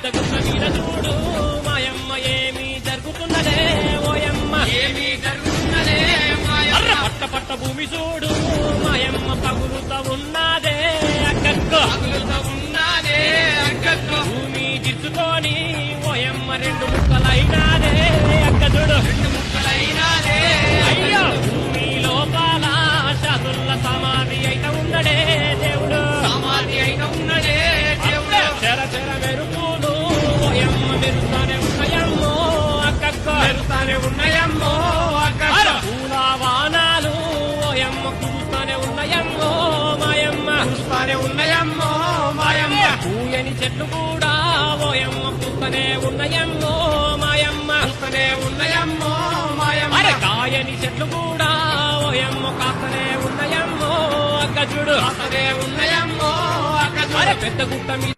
గుట్ట మీద చూడు మాయమ్మ ఏమి జరుగుతున్నదే ఓయమ్మ ఏమి జరుగుతున్నదే మాయమ్మ పట్ట పట్ట భూమి చూడు మాయమ్మ పగులుతా ఉన్నదే అక్కక్క పగులుతా ఉన్నదే అక్కక్క భూమి దిద్దుకొని ఓయమ్మ రెండు ముక్కలైనాదే అక్క చూడు రెండు ముక్కలైనాదే అయ్యో భూమి లోపల శాదుల్ల సమాధి అయితే ఉన్నడే దేవుడు సమాధి అయిన ఉన్నదే దేవుడు చెర చెర మెరుపులు ఓయమ్మ మెరుస్తానే ఉన్నాయమ్మో అక్కక్క మెరుస్తానే ఉన్నాయమ్మో అక్కక్క పూల వానాలు ఓయమ్మ కురుస్తానే ఉన్నాయమ్మో మాయమ్మ కురుస్తానే ఉన్నాయమ్మో మాయమ్మ పూయని చెట్లు కూడా ఓయమ్మ పూస్తనే ఉన్నాయమ్మో మాయమ్మ పూస్తనే ఉన్నాయమ్మో మాయమ్మ అరే కాయని చెట్లు కూడా ఓయమ్మ కాస్తనే ఉన్నాయమ్మో అక్క చూడు కాస్తనే ఉన్నాయమ్మో అక్క అరే పెద్ద గుట్ట మీద